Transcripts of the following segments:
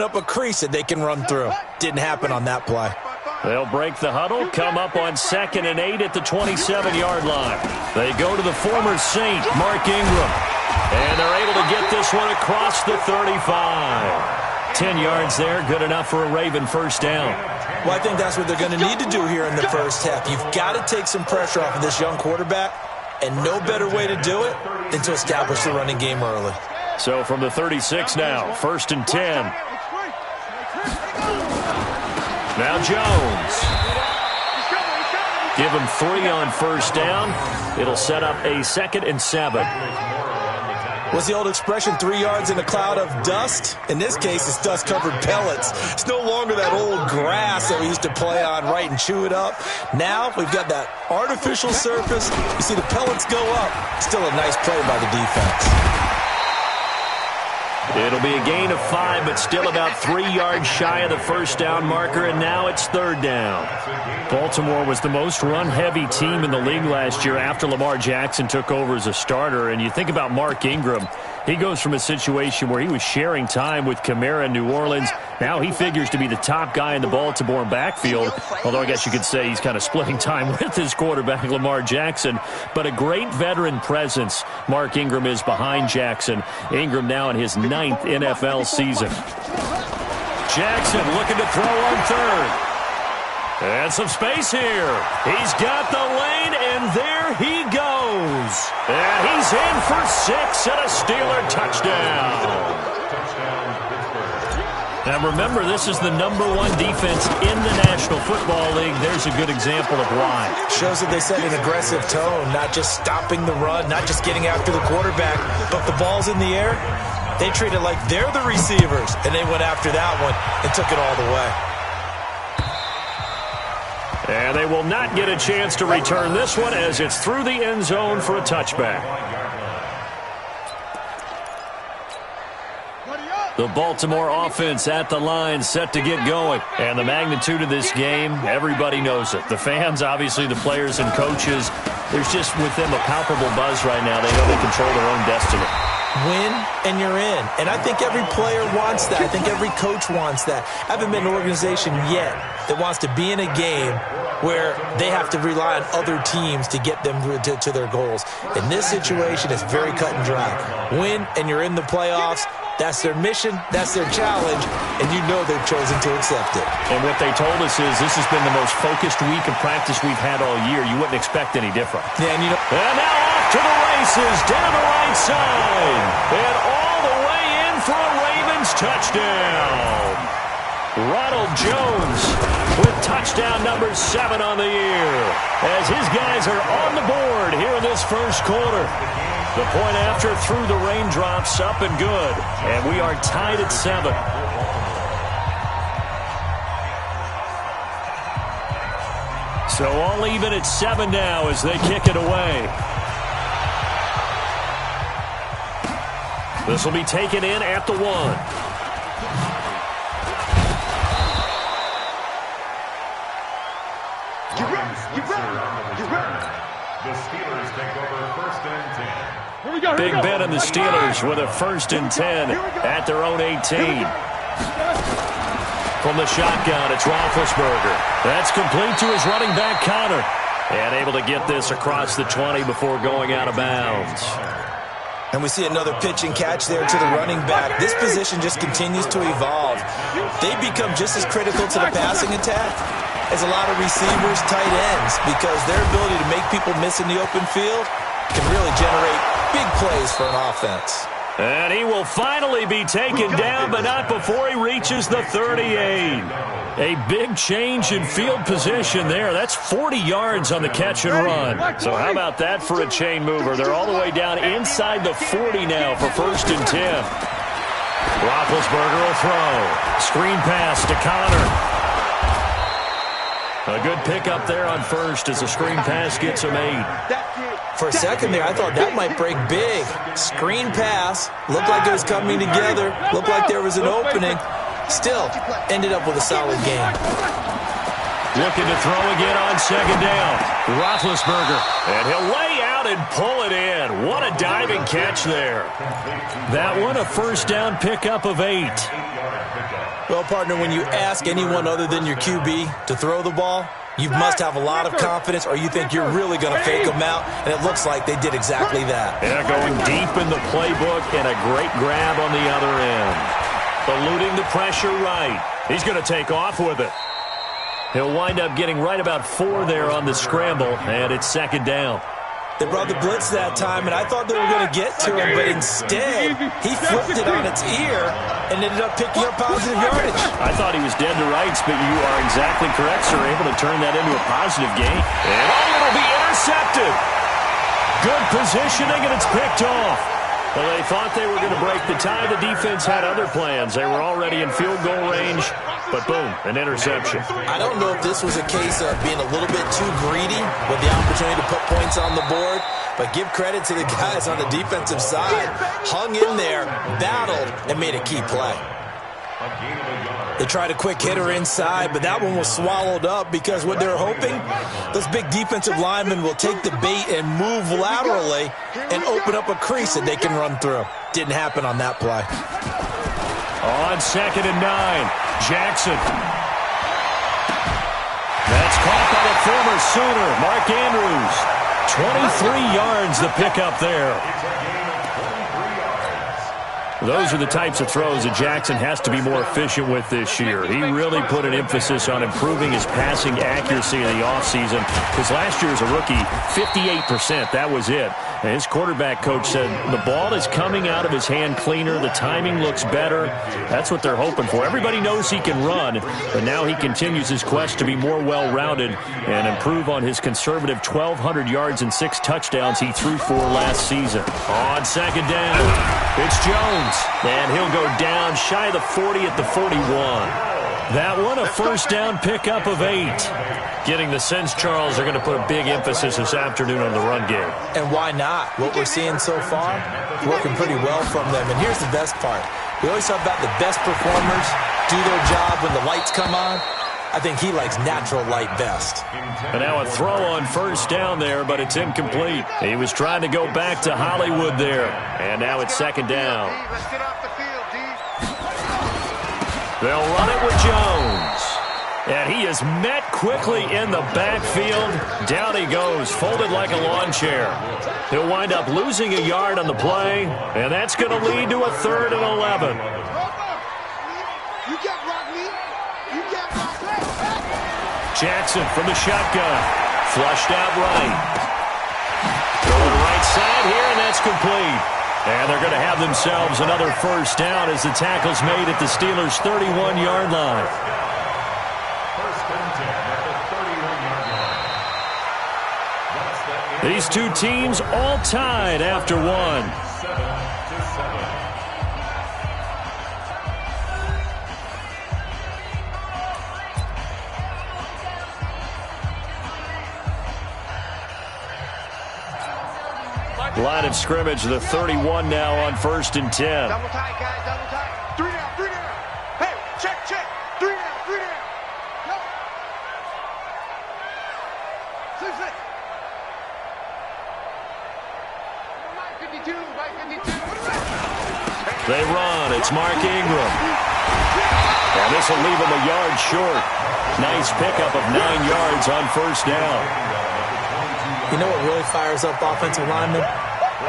up a crease that they can run through. Didn't happen on that play. They'll break the huddle, come up on 2nd and 8 at the 27-yard line. They go to the former Saint, Mark Ingram. And they're able to get this one across the 35. 10 yards there, good enough for a Raven first down. Well, I think that's what they're going to need to do here in the first half. You've got to take some pressure off of this young quarterback, and no better way to do it than to establish the running game early. So from the 36 now, 1st and 10. Now Jones. Give him 3 on first down. It'll set up a 2nd and 7. What's the old expression, 3 yards in a cloud of dust? In this case, it's dust-covered pellets. It's no longer that old grass that we used to play on, right, and chew it up. Now we've got that artificial surface. You see the pellets go up. Still a nice play by the defense. It'll be a gain of 5, but still about 3 yards shy of the first down marker, and now it's 3rd down. Baltimore was the most run-heavy team in the league last year after Lamar Jackson took over as a starter. And you think about Mark Ingram. He goes from a situation where he was sharing time with Kamara in New Orleans. Now he figures to be the top guy in the Baltimore backfield, although I guess you could say he's kind of splitting time with his quarterback, Lamar Jackson. But a great veteran presence Mark Ingram is behind Jackson. Ingram now in his 9th NFL season. Jackson looking to throw on 3rd. And some space here. He's got the lane, and there he goes. And he's in for 6 and a Steeler touchdown. Now remember, this is the #1 defense in the National Football League. There's a good example of why. Shows that they set an aggressive tone, not just stopping the run, not just getting after the quarterback, but the ball's in the air. They treat it like they're the receivers, and they went after that one and took it all the way. And they will not get a chance to return this one as it's through the end zone for a touchback. The Baltimore offense at the line, set to get going. And the magnitude of this game, everybody knows it. The fans, obviously the players and coaches, there's just with them a palpable buzz right now. They know they control their own destiny. Win, and you're in. And I think every player wants that. I think every coach wants that. I haven't been in an organization yet that wants to be in a game where they have to rely on other teams to get them to their goals. In this situation, it's very cut and dry. Win, and you're in the playoffs. That's their mission, that's their challenge, and you know they've chosen to accept it. And what they told us is this has been the most focused week of practice we've had all year. You wouldn't expect any different. Yeah, and you know. And now off to the races, down the right side. And all the way in for a Ravens touchdown. Ronald Jones with touchdown number 7 on the year. As his guys are on the board here in this first quarter. The point after through the raindrops, up and good. And we are tied at 7. So all even at 7 now as they kick it away. This will be taken in at the 1. The Steelers take over 1st and 10. Big Ben and the Steelers with a 1st and 10 at their own 18. From the shotgun, it's Roethlisberger. That's complete to his running back, Connor. And able to get this across the 20 before going out of bounds. And we see another pitch and catch there to the running back. This position just continues to evolve. They become just as critical to the passing attack as a lot of receivers, tight ends, because their ability to make people miss in the open field can really generate big plays for an offense. And he will finally be taken down, but not before he reaches the 38. A big change in field position there. That's 40 yards on the catch and run. So how about that for a chain mover? They're all the way down inside the 40 now for 1st and 10. Roethlisberger will throw. Screen pass to Connor. A good pickup there on 1st as the screen pass gets him 8. For a second there, I thought that might break big. Screen pass. Looked like it was coming together. Looked like there was an opening. Still, ended up with a solid game. Looking to throw again on 2nd down. Roethlisberger. And he'll lay out run and pull it in. What a diving catch there. That one, a first down pickup of 8. Well, partner, when you ask anyone other than your QB to throw the ball, you must have a lot of confidence or you think you're really going to fake them out, and it looks like they did exactly that. Yeah, going deep in the playbook and a great grab on the other end. Eluding the pressure right. He's going to take off with it. He'll wind up getting right about 4 there on the scramble, and it's second down. They brought the blitz that time, and I thought they were going to get to him, but instead, he flipped it on its ear and ended up picking up positive yardage. I thought he was dead to rights, but you are exactly correct, sir. Able to turn that into a positive gain. And it'll be intercepted. Good positioning, and it's picked off. Well, they thought they were going to break the tie. The defense had other plans. They were already in field goal range, but boom, an interception. I don't know if this was a case of being a little bit too greedy with the opportunity to put points on the board, but give credit to the guys on the defensive side. Hung in there, battled, and made a key play. They tried a quick hitter inside, but that one was swallowed up because what they're hoping, those big defensive linemen will take the bait and move laterally and open up a crease that they can run through. Didn't happen on that play. On 2nd and 9, Jackson. That's caught by the former Sooner, Mark Andrews. 23 yards the pickup there. Those are the types of throws that Jackson has to be more efficient with this year. He really put an emphasis on improving his passing accuracy in the offseason. Because last year as a rookie, 58%, that was it. And his quarterback coach said the ball is coming out of his hand cleaner. The timing looks better. That's what they're hoping for. Everybody knows he can run, but now he continues his quest to be more well-rounded and improve on his conservative 1,200 yards and 6 touchdowns he threw for last season. On 2nd down, it's Jones. And he'll go down shy of the 40 at the 41. That one, a first down pickup of 8. Getting the sense, Charles, they're going to put a big emphasis this afternoon on the run game. And why not? What we're seeing so far, working pretty well from them. And here's the best part. We always talk about the best performers do their job when the lights come on. I think he likes natural light best. And now a throw on first down there, but it's incomplete. He was trying to go back to Hollywood there. And now it's second down. They'll run it with Jones. And he is met quickly in the backfield. Down he goes, folded like a lawn chair. He'll wind up losing a yard on the play, and that's going to lead to a 3rd and 11. Jackson from the shotgun. Flushed out right. Going right side here, and that's complete. And they're going to have themselves another first down as the tackle's made at the Steelers' 31-yard line. These two teams all tied after one. Line of scrimmage, the 31 now on 1st and 10. Double tight, guys, double tight. 3 down, 3 down. Hey, check. 3 down, 3 down. Go. 6. Right 52, right 52. They run. It's Mark Ingram. And this will leave him a yard short. Nice pickup of 9 yards on first down. You know what really fires up offensive linemen?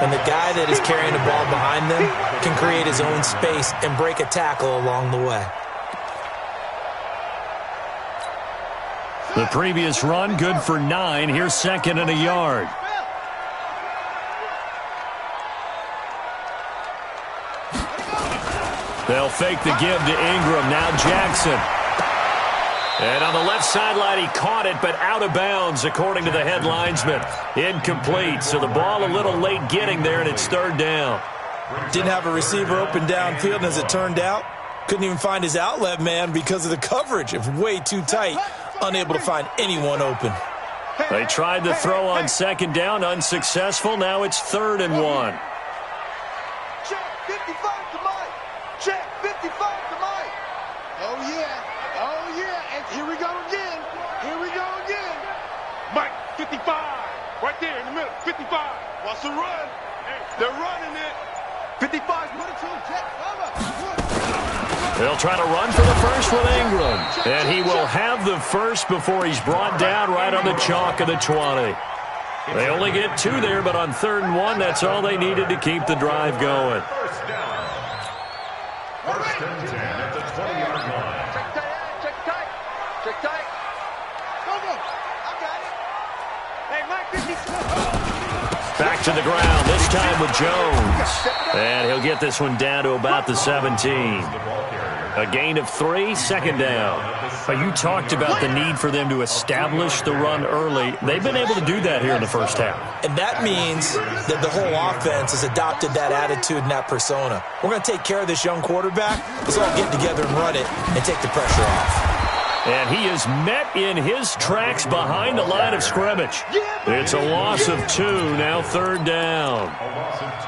And the guy that is carrying the ball behind them can create his own space and break a tackle along the way. The previous run, good for 9. Here's 2nd and a yard. They'll fake the give to Ingram. Now Jackson. And on the left sideline, he caught it, but out of bounds, according to the head linesman. Incomplete, so the ball a little late getting there, and it's 3rd down. Didn't have a receiver open downfield, and as it turned out, couldn't even find his outlet man because of the coverage. It was way too tight, unable to find anyone open. They tried the throw on 2nd down, unsuccessful. Now it's 3rd and 1. Check 55 to Mike. Check 55 to Mike. Oh, yeah. And here we go again. Mike, 55. Right there in the middle. 55. What's the run? They're running it. 55, 22, Jet, They'll try to run for the first with Ingram. And he will have the first before he's brought down right on the chalk of the 20. They only get 2 there, but on 3rd and 1, that's all they needed to keep the drive going. First down. First and 10 at the 20-yard line. Check tight, check tight. Check tight. Go, go. I got it. Hey, Mike, 50. Back to the ground, this time with Jones. And he'll get this one down to about the 17. A gain of 3, 2nd down. You talked about the need for them to establish the run early. They've been able to do that here in the first half. And that means that the whole offense has adopted that attitude and that persona. We're going to take care of this young quarterback. Let's all get together and run it and take the pressure off. And he is met in his tracks behind the line of scrimmage. It's a loss of 2, now 3rd down.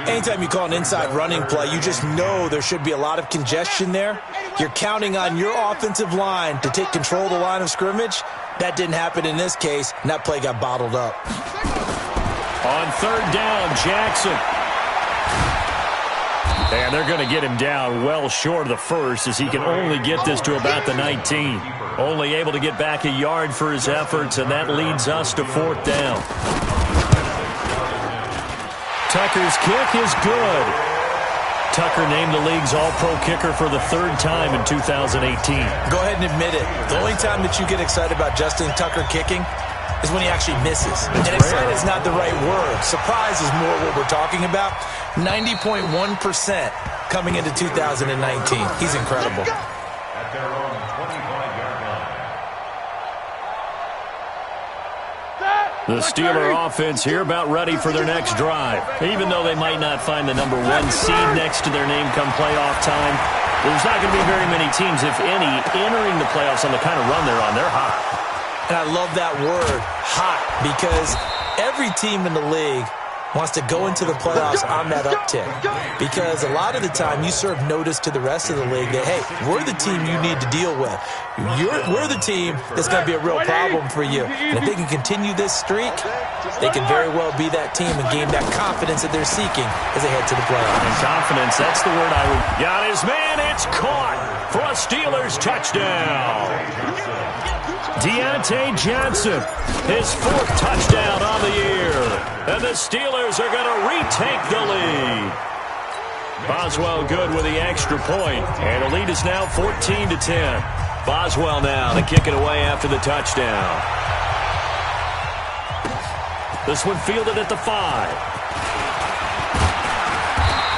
Anytime you call an inside running play, you just know there should be a lot of congestion there. You're counting on your offensive line to take control of the line of scrimmage. That didn't happen in this case, and that play got bottled up. On 3rd down, Jackson. And they're going to get him down well short of the first as he can only get this to about the 19. Only able to get back a yard for his efforts, and that leads us to 4th down. Tucker's kick is good. Tucker named the league's all-pro kicker for the 3rd time in 2018. Go ahead and admit it. The only time that you get excited about Justin Tucker kicking is when he actually misses. And excited is not the right word. Surprise is more what we're talking about. 90.1% coming into 2019. He's incredible. At their own 25-yard line. The Steeler offense here about ready for their next drive. Even though they might not find the number 1 seed next to their name come playoff time, there's not going to be very many teams, if any, entering the playoffs on the kind of run they're on. They're hot. And I love that word, hot, because every team in the league wants to go into the playoffs on that uptick. Because a lot of the time you serve notice to the rest of the league that, hey, we're the team you need to deal with. We're the team that's going to be a real problem for you. And if they can continue this streak, they can very well be that team and gain that confidence that they're seeking as they head to the playoffs. And confidence, that's the word I would... Got his man, it's caught for a Steelers touchdown. Deontay Johnson, his 4th touchdown on the year. And the Steelers are going to retake the lead. Boswell good with the extra point. And the lead is now 14-10. Boswell now to kick it away after the touchdown. This one fielded at the 5.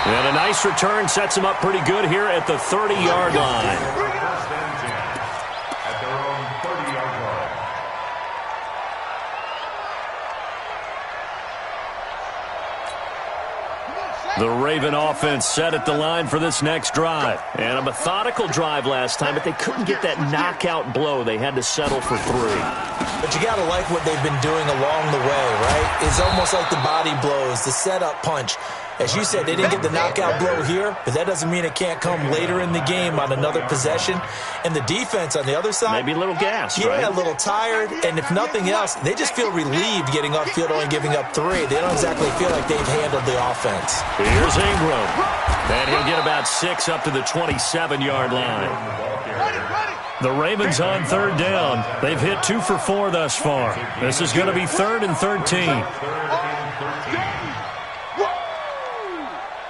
And a nice return sets him up pretty good here at the 30-yard line. The Raven offense set at the line for this next drive. And a methodical drive last time, but they couldn't get that knockout blow. They had to settle for 3. But you got to like what they've been doing along the way, right? It's almost like the body blows, the setup punch. As you said, they didn't get the knockout blow here, but that doesn't mean it can't come later in the game on another possession. And the defense on the other side, maybe a little gassed, yeah, right? a little tired. And if nothing else, they just feel relieved getting upfield, only giving up 3. They don't exactly feel like they've handled the offense. Here's Ingram. And he'll get about 6 up to the 27-yard line. The Ravens on 3rd down. They've hit 2 for 4 thus far. This is going to be 3rd and 13.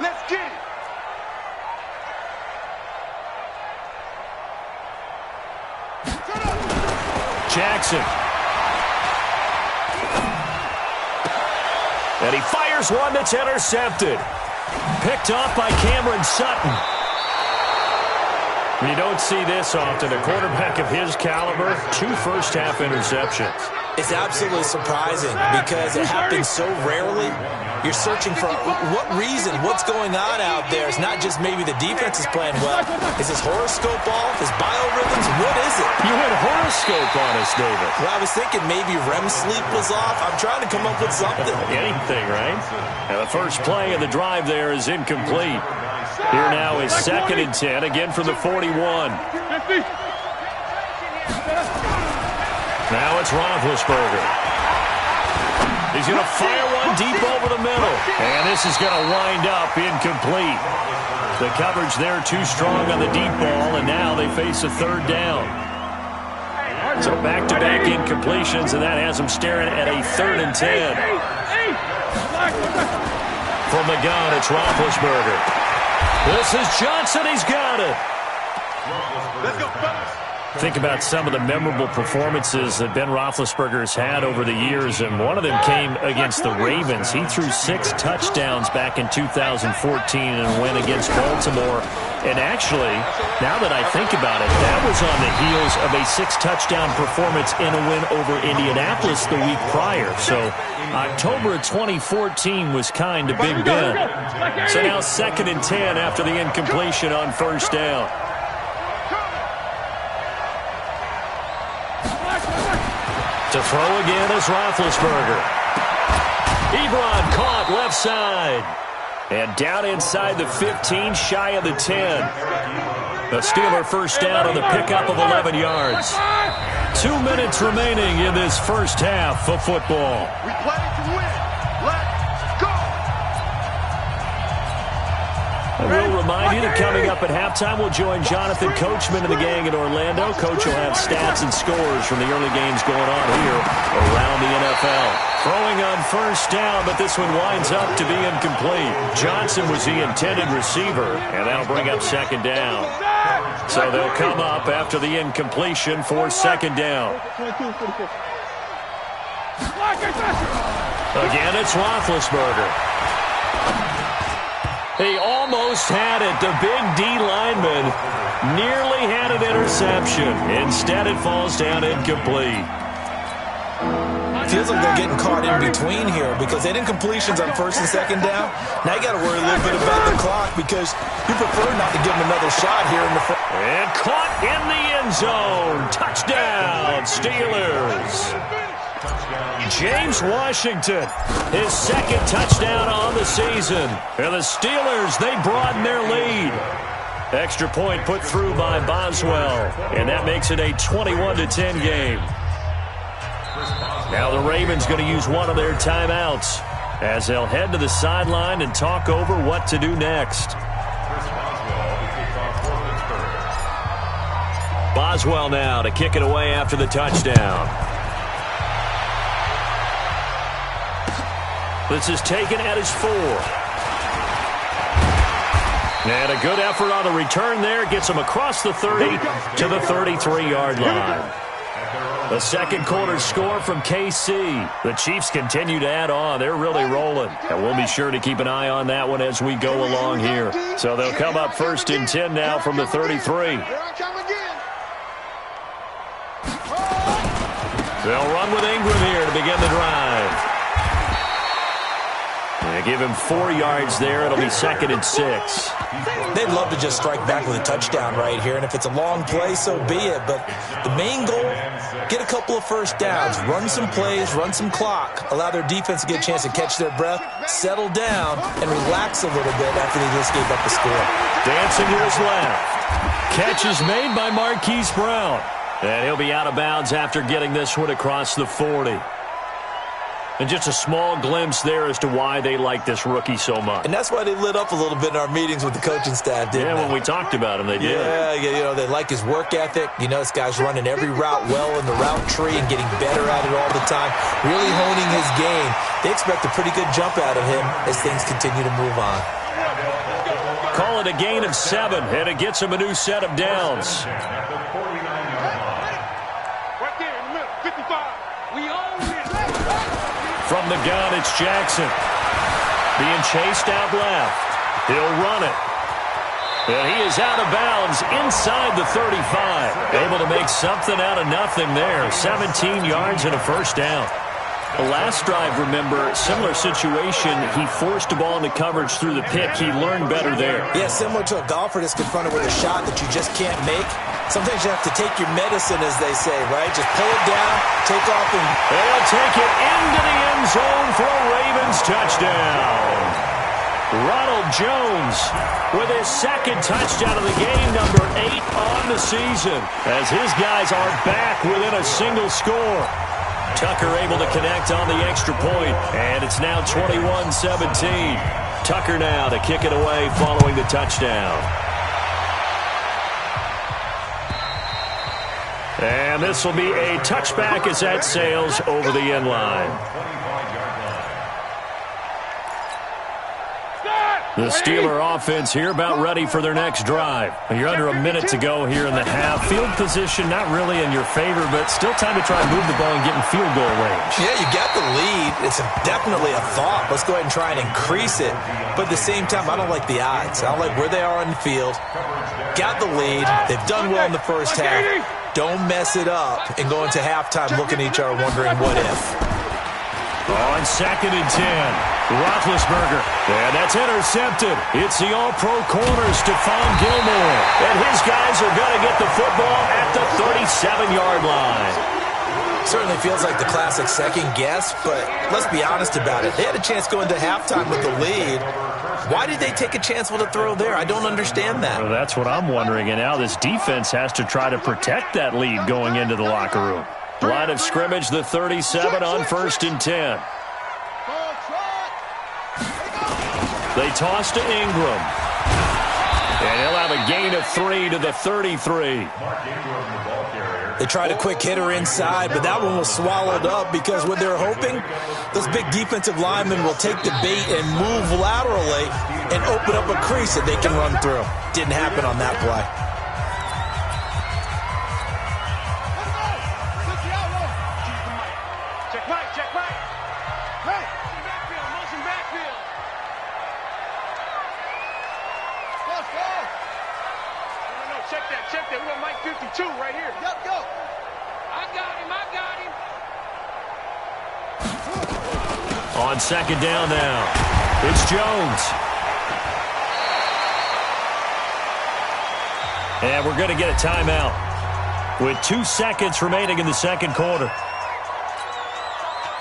Let's get it. Jackson. And he fires one that's intercepted. Picked off by Cameron Sutton. You don't see this often. A quarterback of his caliber, 2 first-half interceptions. It's absolutely surprising because it happens so rarely. You're searching for what reason, what's going on out there. It's not just maybe the defense is playing well. Is his horoscope off? His biorhythms? What is it? You went horoscope on us, David. Well, I was thinking maybe REM sleep was off. I'm trying to come up with something. Anything, right? And the first play of the drive there is incomplete. Here now is 2nd and 10, again from the 41. Now it's Roethlisberger. He's going to fire one Going deep over the middle. And this is going to wind up incomplete. The coverage there too strong on the deep ball, and now they face a third down. So back-to-back incompletions, and that has them staring at a 3rd and 10. From the gun, it's Roethlisberger. This is Johnson. He's got it. Let's go, fellas. Think about some of the memorable performances that Ben Roethlisberger has had over the years, and one of them came against the Ravens. He threw 6 touchdowns back in 2014 and went against Baltimore. And actually, now that I think about it, that was on the heels of a 6-touchdown performance in a win over Indianapolis the week prior. So October of 2014 was kind of Big Ben. So now 2nd and 10 after the incompletion on 1st down. To throw again is Roethlisberger. Ebron caught left side. And down inside the 15, shy of the 10. The Steeler first down on the pickup of 11 yards. 2 minutes remaining in this first half of football. We play to win. Let's go. I will remind you that coming up at halftime, we'll join Jonathan Coachman and the gang in Orlando. Coach will have stats and scores from the early games going on here around the NFL. Throwing on 1st down, but this one winds up to be incomplete. Johnson was the intended receiver, and that'll bring up 2nd down. So they'll come up after the incompletion for 2nd down. Again, it's Roethlisberger. He almost had it. The big D lineman nearly had an interception. Instead, it falls down incomplete. Feels like they're getting caught in between here because they didn't incompletions on 1st and 2nd down. Now you got to worry a little bit about the clock because you prefer not to give them another shot here in the front. And caught in the end zone. Touchdown, Steelers. James Washington, his 2nd touchdown on the season. And the Steelers, they broaden their lead. Extra point put through by Boswell. And that makes it a 21-10 game. Now the Ravens going to use one of their timeouts as they'll head to the sideline and talk over what to do next. Boswell now to kick it away after the touchdown. This is taken at his 4. And a good effort on the return there. Gets him across the 30 to the 33-yard line. The 2nd quarter score from KC. The Chiefs continue to add on. They're really rolling. And we'll be sure to keep an eye on that one as we go along here. So they'll come up 1st and 10 now from the 33. They'll run with Ingram here to begin the drive. They give him 4 yards there. It'll be 2nd and 6. They'd love to just strike back with a touchdown right here, and if it's a long play, so be it. But the main goal, get a couple of 1st downs, run some plays, run some clock, allow their defense to get a chance to catch their breath, settle down, and relax a little bit after they just gave up the score. Dancing to his left. Catch is made by Marquise Brown. And he'll be out of bounds after getting this one across the 40. And just a small glimpse there as to why they like this rookie so much. And that's why they lit up a little bit in our meetings with the coaching staff, didn't they? When we talked about him, they did. Yeah, you know, they like his work ethic. You know, this guy's running every route well in the route tree and getting better at it all the time, really honing his game. They expect a pretty good jump out of him as things continue to move on. Call it a gain of 7, and it gets him a new set of downs. Right there in the middle, 55. We own it. From the gun, it's Jackson. Being chased out left. He'll run it. And he is out of bounds inside the 35. Able to make something out of nothing there. 17 yards and a 1st down. The last drive, remember, similar situation. He forced the ball into coverage through the pick. He learned better there. Yeah, similar to a golfer that's confronted with a shot that you just can't make. Sometimes you have to take your medicine, as they say, right? Just pull it down, take off, and they'll take it into the end zone for a Ravens touchdown. Ronald Jones with his 2nd touchdown of the game, number 8 on the season, as his guys are back within a single score. Tucker able to connect on the extra point, and it's now 21-17. Tucker now to kick it away following the touchdown. And this will be a touchback as that sails over the end line. The Steeler offense here about ready for their next drive. You're under a minute to go here in the half. Field position not really in your favor, but still time to try and move the ball and get in field goal range. Yeah, you got the lead. It's definitely a thought. Let's go ahead and try and increase it. But at the same time, I don't like the odds. I don't like where they are on the field. Got the lead. They've done well in the first half. Don't mess it up and go into halftime looking at each other wondering what if. On 2nd and 10, Roethlisberger, and that's intercepted. It's the all-pro corner, Stephon Gilmore, and his guys are going to get the football at the 37-yard line. Certainly feels like the classic second guess, but let's be honest about it. They had a chance going to halftime with the lead. Why did they take a chance with a throw there? I don't understand that. Well, that's what I'm wondering, and now this defense has to try to protect that lead going into the locker room. Line of scrimmage, the 37 on 1st and 10. They toss to Ingram. And he'll have a gain of 3 to the 33. They tried a quick hitter inside, but that one was swallowed up because what they're hoping, those big defensive linemen will take the bait and move laterally and open up a crease that they can run through. Didn't happen on that play. Check that. We got Mike 52 right here. Yep, go. I got him. On 2nd down now, it's Jones. And we're going to get a timeout with 2 seconds remaining in the second quarter.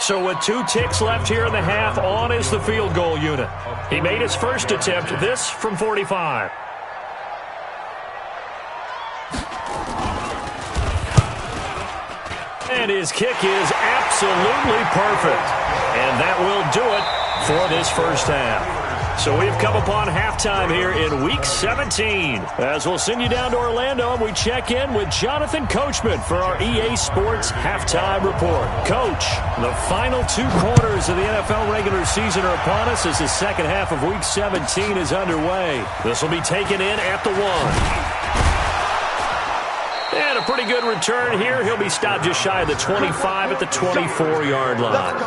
So with 2 ticks left here in the half, on is the field goal unit. He made his first attempt, this from 45. And his kick is absolutely perfect. And that will do it for this first half. So we've come upon halftime here in Week 17. As we'll send you down to Orlando, and we check in with Jonathan Coachman for our EA Sports Halftime Report. Coach, the final 2 quarters of the NFL regular season are upon us as the second half of Week 17 is underway. This will be taken in at the 1. And a pretty good return here. He'll be stopped just shy of the 25 at the 24-yard line.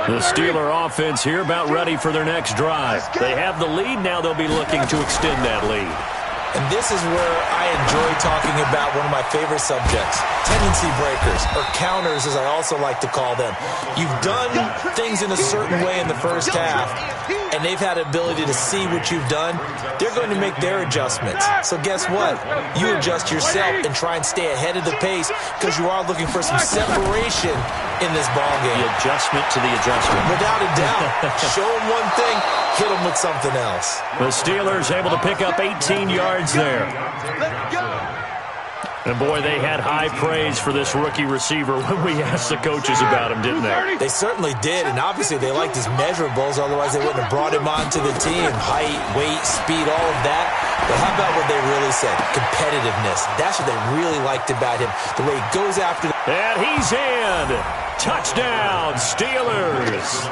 The Steeler offense here about ready for their next drive. They have the lead. Now they'll be looking to extend that lead. And this is where I enjoy talking about one of my favorite subjects, tendency breakers, or counters as I also like to call them. You've done things in a certain way in the first half, and they've had the ability to see what you've done. They're going to make their adjustments. So guess what? You adjust yourself and try and stay ahead of the pace because you are looking for some separation in this ballgame. The adjustment to the adjustment. Without a doubt. Show them one thing, hit them with something else. The Steelers able to pick up 18 yards there. And boy, they had high praise for this rookie receiver when we asked the coaches about him, didn't they? They certainly did, and obviously they liked his measurables, otherwise they wouldn't have brought him onto the team. Height, weight, speed, all of that. But how about what they really said? Competitiveness. That's what they really liked about him. The way he goes after the... And he's in. Touchdown, Steelers.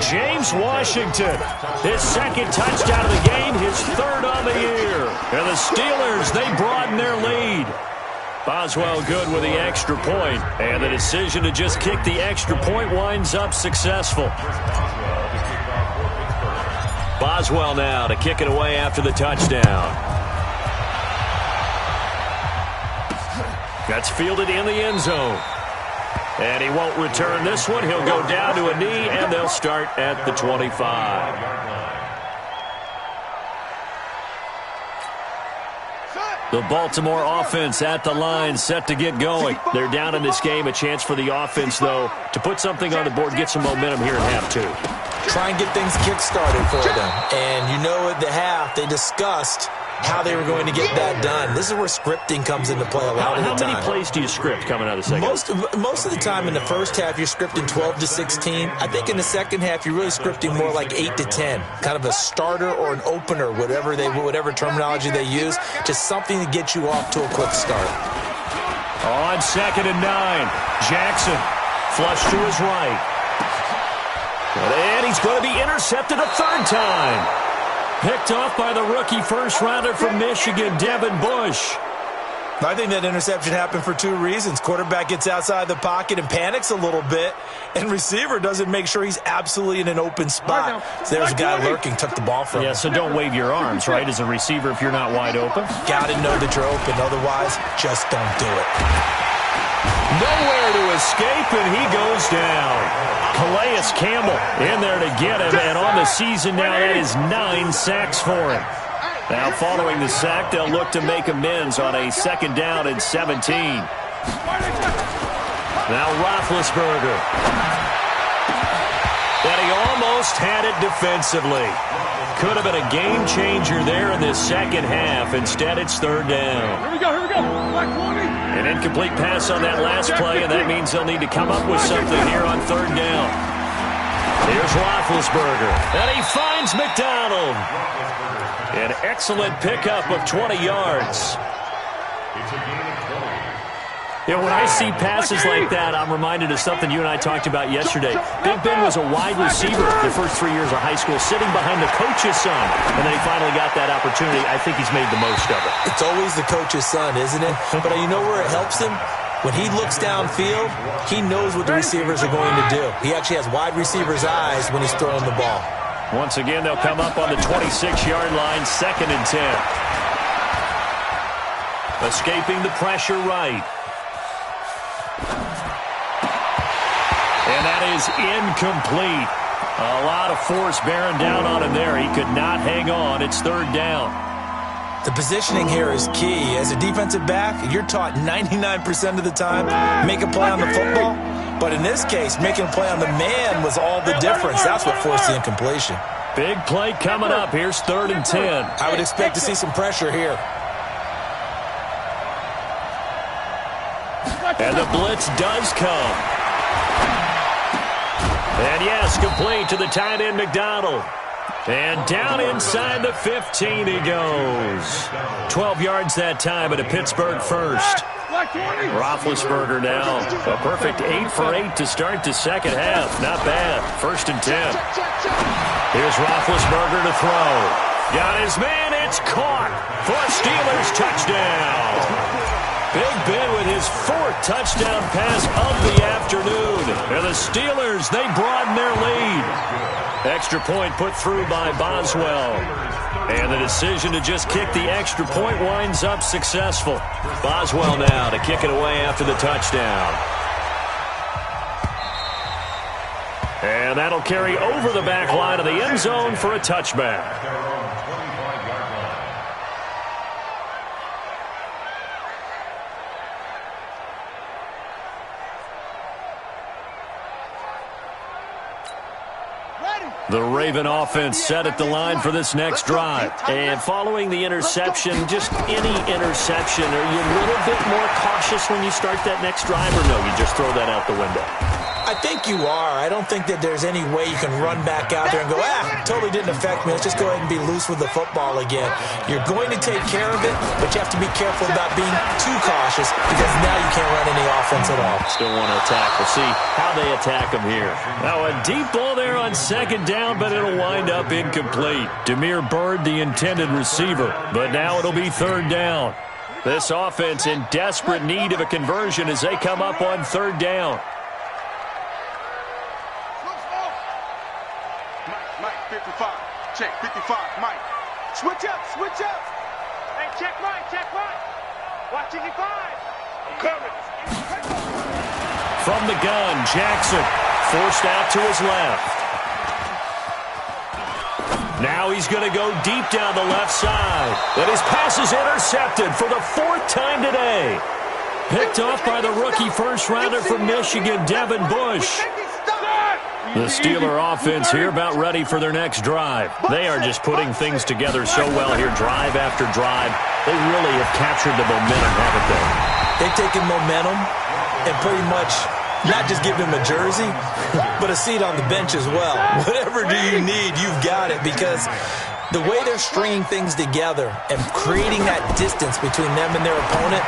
James Washington, his second touchdown of the game, his third on the year. And the Steelers, they broaden their lead. Boswell good with the extra point, and the decision to just kick the extra point winds up successful. Boswell now to kick it away after the touchdown. That's fielded in the end zone. And he won't return this one. He'll go down to a knee, and they'll start at the 25. The Baltimore offense at the line, set to get going. They're down in this game. A chance for the offense, though, to put something on the board, get some momentum here in half 2. Try and get things kick-started for them. And you know at the half, they discussed how they were going to get that done. This is where scripting comes into play a lot of the time. How many plays do you script coming out of the second? Most of the time in the first half, you're scripting 12 to 16. I think in the second half, you're really scripting more like 8 to 10. Kind of a starter or an opener, whatever terminology they use. Just something to get you off to a quick start. On 2nd and 9, Jackson flush to his right. And he's going to be intercepted a third time. Picked off by the rookie first-rounder from Michigan, Devin Bush. I think that interception happened for 2 reasons. Quarterback gets outside the pocket and panics a little bit, and receiver doesn't make sure he's absolutely in an open spot. So there's a guy lurking, took the ball from him. Yeah, so don't wave your arms, right, as a receiver if you're not wide open. Got to know that you're open. Otherwise, just don't do it. Nowhere to escape, and he goes down. Calais Campbell in there to get him, and on the season now, that is 9 sacks for him. Now, following the sack, they'll look to make amends on a 2nd down and 17. Now, Roethlisberger. And he almost had it defensively. Could have been a game changer there in this second half. Instead, it's 3rd down. Here we go. An incomplete pass on that last play, and that means they'll need to come up with something here on 3rd down. Here's Roethlisberger, and he finds McDonald. An excellent pickup of 20 yards. You know, when I see passes like that, I'm reminded of something you and I talked about yesterday. Big Ben was a wide receiver the first 3 years of high school, sitting behind the coach's son. And then he finally got that opportunity. I think he's made the most of it. It's always the coach's son, isn't it? But you know where it helps him? When he looks downfield, he knows what the receivers are going to do. He actually has wide receivers' eyes when he's throwing the ball. Once again, they'll come up on the 26-yard line, 2nd and 10. Escaping the pressure right. And that is incomplete. A lot of force bearing down on him there. He could not hang on. It's 3rd down. The positioning here is key. As a defensive back, you're taught 99% of the time, make a play on the football. But in this case, making a play on the man was all the difference. That's what forced the incompletion. Big play coming up. Here's 3rd and 10. I would expect to see some pressure here. And the blitz does come. And yes, complete to the tight end, McDonald. And down inside the 15 he goes. 12 yards that time at a Pittsburgh first. Roethlisberger now. A perfect 8 for 8 to start the second half. Not bad. 1st and 10. Here's Roethlisberger to throw. Got his man. It's caught for a Steelers touchdown. Big Ben with his 4th touchdown pass of the afternoon. And the Steelers, they broaden their lead. Extra point put through by Boswell. And the decision to just kick the extra point winds up successful. Boswell now to kick it away after the touchdown. And that'll carry over the back line of the end zone for a touchback. The Raven offense set at the line for this next drive. And following the interception, just any interception, are you a little bit more cautious when you start that next drive, or no, you just throw that out the window? I think you are. I don't think that there's any way you can run back out there and go, totally didn't affect me. Let's just go ahead and be loose with the football again. You're going to take care of it, but you have to be careful about being too cautious because now you can't run any offense at all. Still want to attack. We'll see how they attack him here. Now a deep ball there on 2nd down, but it'll wind up incomplete. Demir Bird, the intended receiver, but now it'll be 3rd down. This offense in desperate need of a conversion as they come up on 3rd down. Check 55, Mike. Switch up. Hey, check right. Watch it, 5. I'm coming. From the gun, Jackson forced out to his left. Now he's going to go deep down the left side. And his pass is intercepted for the 4th time today. Picked off by the rookie first-rounder from Michigan, Devin Bush. The Steeler offense here about ready for their next drive. They are just putting things together so well here, drive after drive. They really have captured the momentum, haven't they? They've taken momentum and pretty much not just give him a jersey, but a seat on the bench as well. Whatever do you need, you've got it, because the way they're stringing things together and creating that distance between them and their opponent,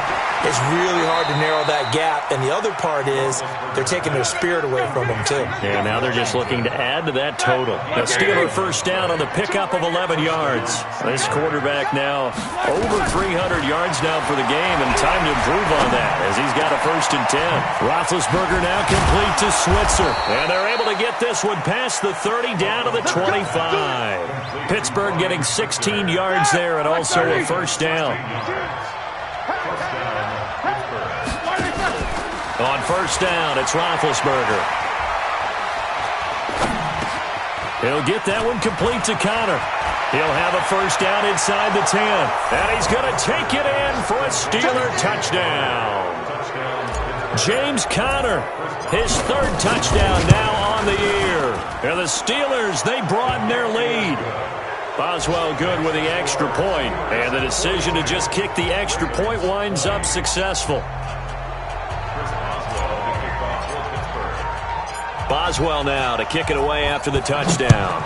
it's really hard to narrow that gap. And the other part is they're taking their spirit away from them, too. Yeah, now they're just looking to add to that total. The Steeler first down on the pickup of 11 yards. This quarterback now over 300 yards now for the game, and time to improve on that as he's got a 1st and 10. Roethlisberger now complete to Switzer, and they're able to get this one past the 30 down to the 25. Pittsburgh getting 16 yards there and also a 1st down. On 1st down, it's Roethlisberger. He'll get that one complete to Connor. He'll have a 1st down inside the 10. And he's going to take it in for a Steeler touchdown. James Conner, his 3rd touchdown now on the year. And the Steelers, they broaden their lead. Boswell good with the extra point. And the decision to just kick the extra point winds up successful. Boswell now to kick it away after the touchdown.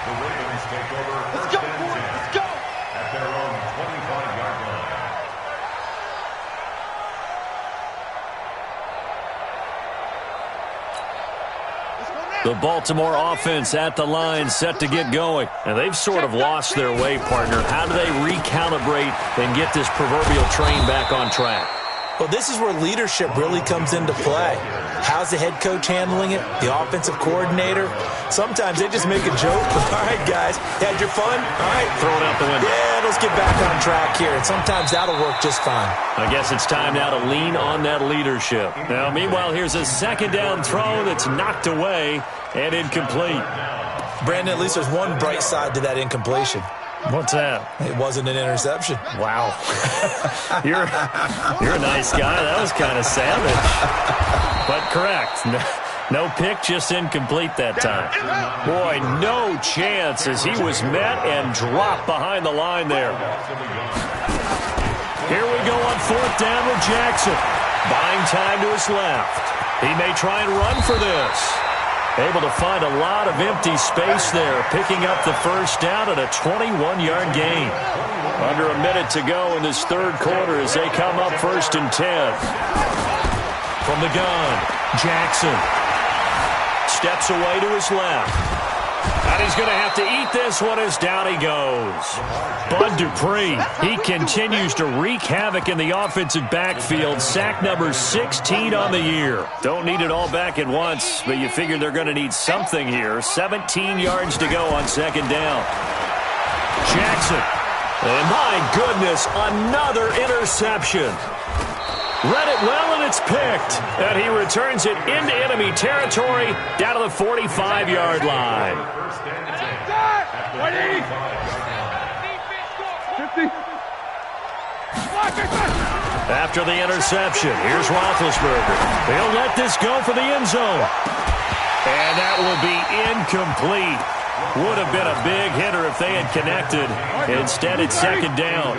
The Ravens take over 1st and 10 at their own 25-yard line. The Baltimore offense at the line, set to get going. And they've sort of lost their way, partner. How do they recalibrate and get this proverbial train back on track? Well, this is where leadership really comes into play. How's the head coach handling it? The offensive coordinator? Sometimes they just make a joke. All right, guys, you had your fun? All right. Throw it out the window. Yeah, let's get back on track here. And sometimes that'll work just fine. I guess it's time now to lean on that leadership. Now, meanwhile, here's a 2nd down throw that's knocked away and incomplete. Brandon, at least there's one bright side to that incompletion. What's that? It wasn't an interception. Wow. You're a nice guy. That was kind of savage. But correct. No pick, just incomplete that time. Boy, no chance as he was met and dropped behind the line there. Here we go on 4th down with Jackson. Buying time to his left. He may try and run for this. Able to find a lot of empty space there, picking up the 1st down at a 21-yard gain. Under a minute to go in this 3rd quarter as they come up 1st and 10. From the gun, Jackson steps away to his left. And he's going to have to eat this one as down he goes. Bud Dupree, he continues to wreak havoc in the offensive backfield. Sack number 16 on the year. Don't need it all back at once, but you figure they're going to need something here. 17 yards to go on 2nd down. Jackson. And my goodness, another interception. Read it well, and it's picked. And he returns it into enemy territory down to the 45-yard line. After the interception, here's Roethlisberger. He'll let this go for the end zone. And that will be incomplete. Would have been a big hitter if they had connected. Instead, it's 2nd down.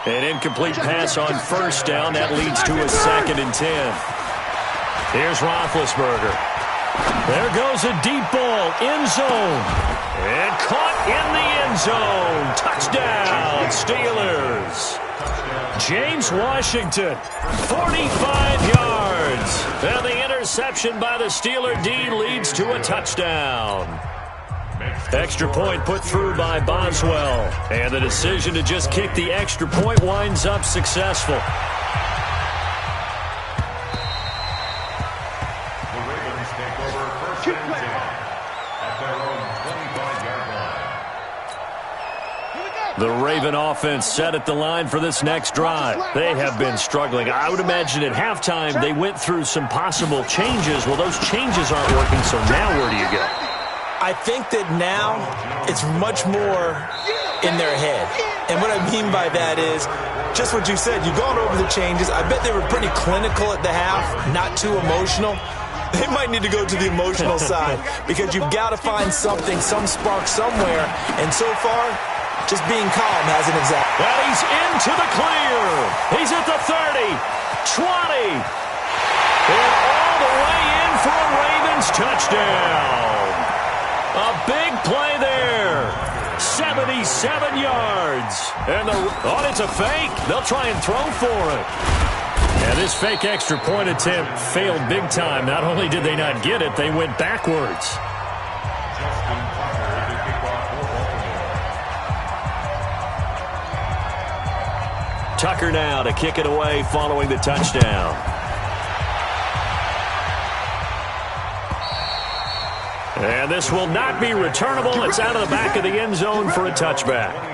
An incomplete pass on 1st down. That leads to a 2nd and 10. Here's Roethlisberger. There goes a deep ball. End zone. And caught in the end zone. Touchdown, Steelers. James Washington, 45 yards. And the interception by the Steeler D leads to a touchdown. Extra point put through by Boswell. And the decision to just kick the extra point winds up successful. The Ravens take over 1st and 10 at their own 25-yard line. The Raven offense set at the line for this next drive. They have been struggling. I would imagine at halftime they went through some possible changes. Well, those changes aren't working, so now where do you go? I think that now it's much more in their head. And what I mean by that is just what you said. You've gone over the changes. I bet they were pretty clinical at the half, not too emotional. They might need to go to the emotional side because you've got to find something, some spark somewhere. And so far, just being calm hasn't exactly. And he's into the clear. He's at the 30, 20, and all the way in for a Ravens touchdown. A big play there. 77 yards. And it's a fake. They'll try and throw for it. And this fake extra point attempt failed big time. Not only did they not get it, they went backwards. Tucker now to kick it away following the touchdown. And this will not be returnable. It's out of the back of the end zone for a touchback.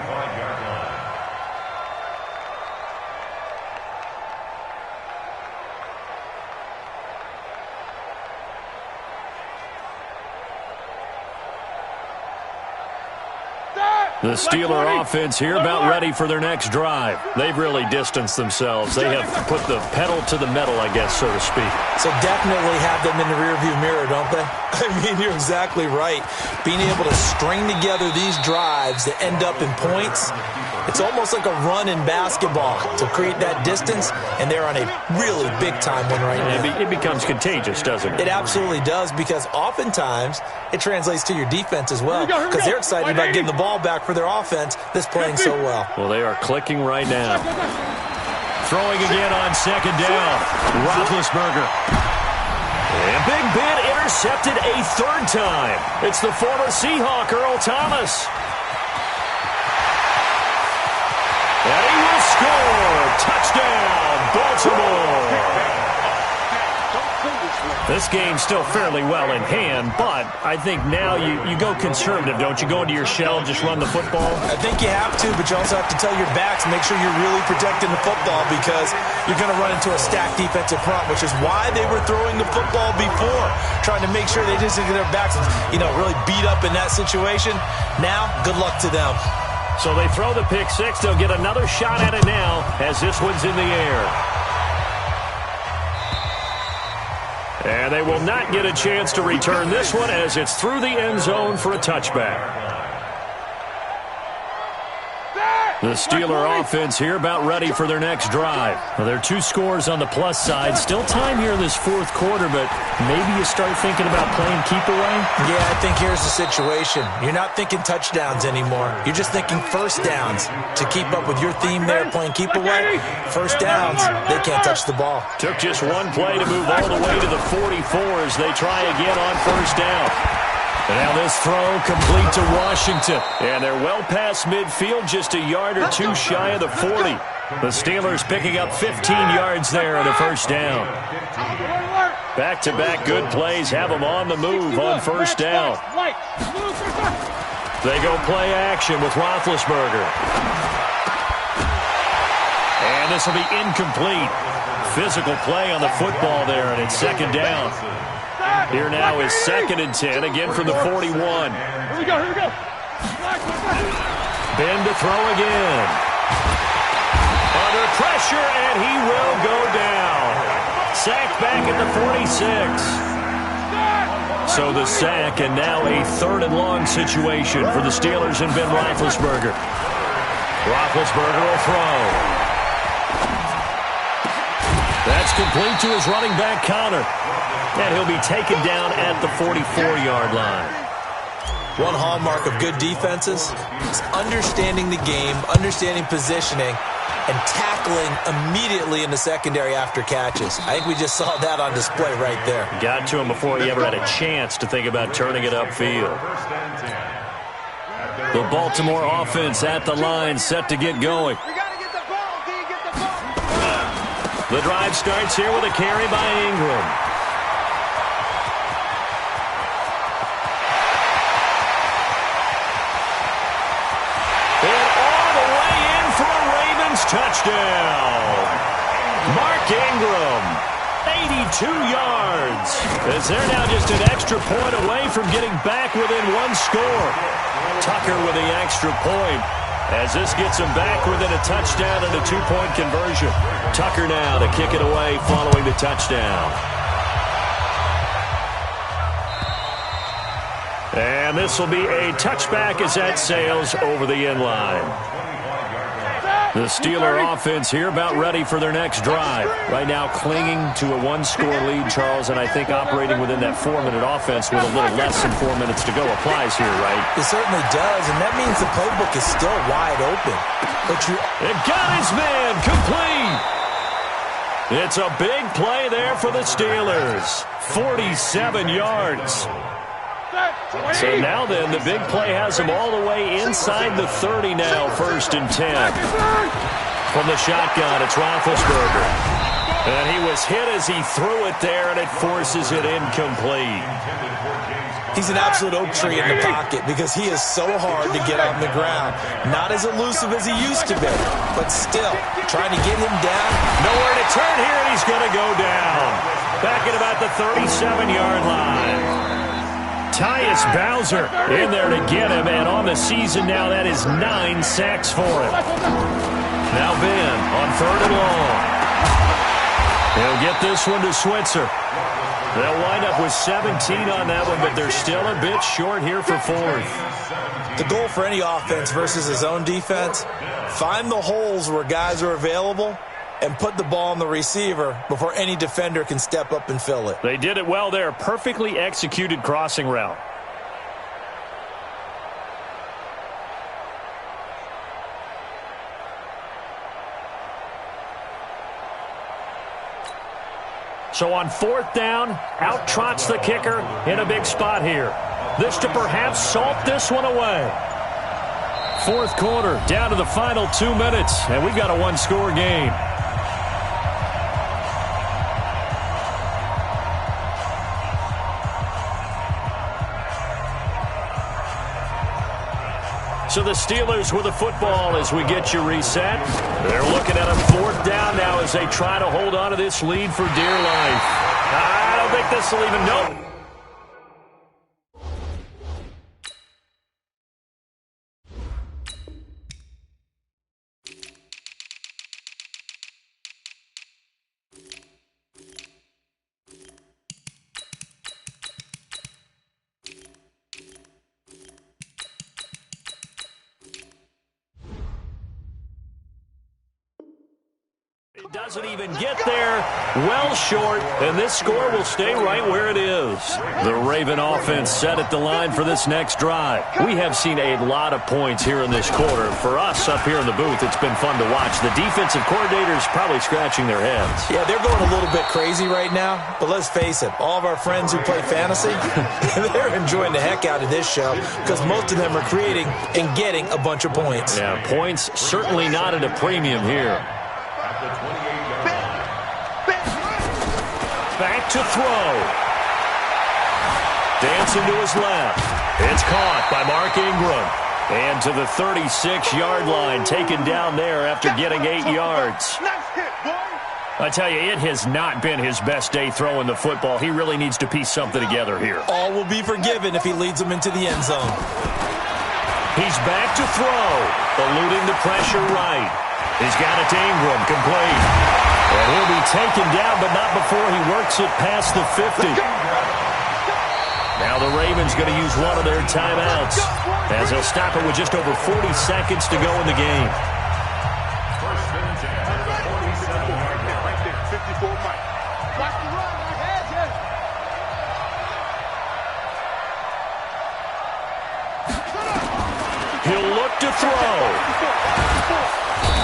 The Steeler offense here about ready for their next drive. They've really distanced themselves. They have put the pedal to the metal, I guess, so to speak. So definitely have them in the rearview mirror, don't they? I mean, you're exactly right. Being able to string together these drives that end up in points, it's almost like a run in basketball to create that distance, and they're on a really big-time one right now. It becomes contagious, doesn't it? It absolutely does, because oftentimes it translates to your defense as well, because they're excited about getting the ball back for their offense that's playing so well. Well, they are clicking right now. Throwing again on second down. Roethlisberger. And Big Ben intercepted a third time. It's the former Seahawk, Earl Thomas. And he will score. Touchdown, Baltimore. This game's still fairly well in hand, but I think now you go conservative, don't you? Go into your shell and just run the football? I think you have to, but you also have to tell your backs, make sure you're really protecting the football because you're going to run into a stacked defensive front, which is why they were throwing the football before, trying to make sure they just get their backs, really beat up in that situation. Now, good luck to them. So they throw the pick six. They'll get another shot at it now as this one's in the air. And they will not get a chance to return this one as it's through the end zone for a touchback. The Steeler offense here about ready for their next drive. Well, there are two scores on the plus side. Still time here in this fourth quarter, but maybe you start thinking about playing keep away? Yeah, I think here's the situation. You're not thinking touchdowns anymore. You're just thinking first downs. To keep up with your theme there, playing keep away, first downs, they can't touch the ball. Took just one play to move all the way to the 44 as they try again on first down. And now this throw complete to Washington. And they're well past midfield, just a yard or two shy of the 40. The Steelers picking up 15 yards there on a first down. Back-to-back good plays have them on the move on first down. They go play action with Roethlisberger. And this will be incomplete. Physical play on the football there, and it's second down. Here now is 2nd and 10, again from the 41. Here we go. Ben to throw again. Under pressure, and he will go down. Sacked back at the 46. So the sack, and now a 3rd and long situation for the Steelers and Ben Roethlisberger. Roethlisberger will throw. That's complete to his running back, Connor. And he'll be taken down at the 44-yard line. One hallmark of good defenses is understanding the game, understanding positioning, and tackling immediately in the secondary after catches. I think we just saw that on display right there. Got to him before he ever had a chance to think about turning it upfield. The Baltimore offense at the line, set to get going. The drive starts here with a carry by Ingram. Touchdown. Mark Ingram, 82 yards. As they're now just an extra point away from getting back within one score. Tucker with the extra point. as this gets them back within a touchdown and a two-point conversion. Tucker now to kick it away following the touchdown. And this will be a touchback as that sails over the end line. The Steeler offense here about ready for their next drive. Right now clinging to a one-score lead, Charles, and I think operating within that 4-minute offense with a little less than 4 minutes to go applies here, right? It certainly does, and that means the playbook is still wide open. But it got his man complete. It's a big play there for the Steelers. 47 yards. So now then, the big play has him all the way inside the 30 now, 1st and 10. From the shotgun, it's Roethlisberger. And he was hit as he threw it there, and it forces it incomplete. He's an absolute oak tree in the pocket because he is so hard to get on the ground. Not as elusive as he used to be, but still trying to get him down. Nowhere to turn here, and he's going to go down. Back at about the 37-yard line. Tyus Bowser in there to get him, and on the season now, that is 9 sacks for him. Now Ben on 3rd and long. He'll get this one to Switzer. They'll wind up with 17 on that one, but they're still a bit short here for 4th. The goal for any offense versus his own defense, find the holes where guys are available and put the ball on the receiver before any defender can step up and fill it. They did it well there. Perfectly executed crossing route. So on 4th down, out trots the kicker in a big spot here. This to perhaps salt this one away. 4th quarter, down to the final 2 minutes, and we've got a one-score game. So the Steelers with the football as we get you reset. They're looking at a 4th down now as they try to hold on to this lead for dear life. I don't think this will even... Nope. Doesn't even get there. Well short, and this score will stay right where it is. The Raven offense set at the line for this next drive. We have seen a lot of points here in this quarter. For us up here in the booth, it's been fun to watch. The defensive coordinators probably scratching their heads. Yeah, they're going a little bit crazy right now, but let's face it, all of our friends who play fantasy, they're enjoying the heck out of this show because most of them are creating and getting a bunch of points. Yeah, points certainly not at a premium here. Back to throw. Dancing to his left. It's caught by Mark Ingram. And to the 36-yard line, taken down there after getting 8 yards. I tell you, it has not been his best day throwing the football. He really needs to piece something together here. All will be forgiven if he leads them into the end zone. He's back to throw. Eluding the pressure right. He's got it to Ingram, complete. And he'll be taken down, but not before he works it past the 50. Now the Ravens going to use one of their timeouts as they'll stop it with just over 40 seconds to go in the game. First and 10 at the 47-yard line. Right there, 54 Mike. Watch the run. I had you. He'll look to throw.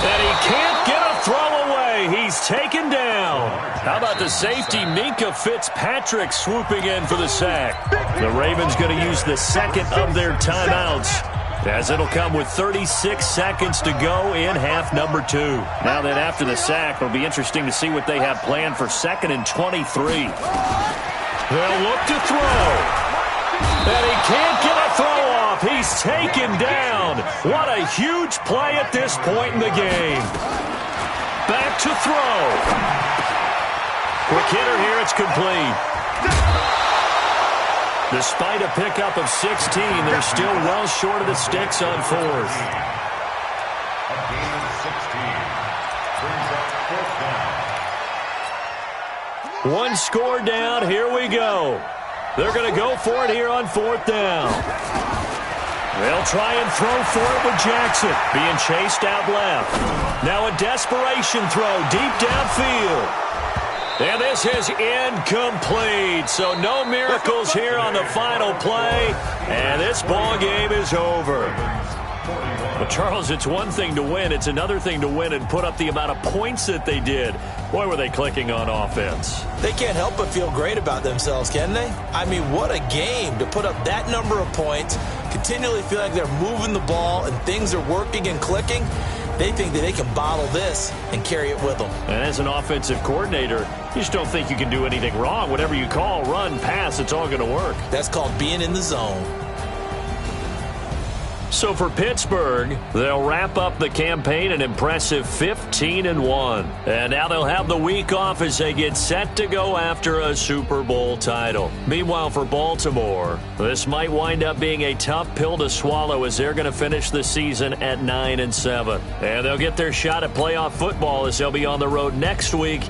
And he can't get a throw away. He's taken down. How about the safety, Minka Fitzpatrick, swooping in for the sack. The Ravens going to use the second of their timeouts, as it'll come with 36 seconds to go in half number 2. Now then, after the sack, it'll be interesting to see what they have planned for 2nd and 23. They'll look to throw. And he can't get a throw off. He's taken down. What a huge play at this point in the game. Back to throw. Quick hitter here, it's complete. Despite a pickup of 16, they're still well short of the sticks on 4th. A gain of 16. Brings up 4th down. One score down. Here we go. They're going to go for it here on 4th down. They'll try and throw for it with Jackson. Being chased out left. Now a desperation throw deep downfield. And this is incomplete. So no miracles here on the final play. And this ball game is over. But, Charles, it's one thing to win. It's another thing to win and put up the amount of points that they did. Boy, were they clicking on offense. They can't help but feel great about themselves, can they? I mean, what a game to put up that number of points, continually feel like they're moving the ball and things are working and clicking. They think that they can bottle this and carry it with them. And as an offensive coordinator, you just don't think you can do anything wrong. Whatever you call, run, pass, it's all going to work. That's called being in the zone. So for Pittsburgh, they'll wrap up the campaign an impressive 15-1. And now they'll have the week off as they get set to go after a Super Bowl title. Meanwhile, for Baltimore, this might wind up being a tough pill to swallow as they're going to finish the season at 9-7. And they'll get their shot at playoff football as they'll be on the road next week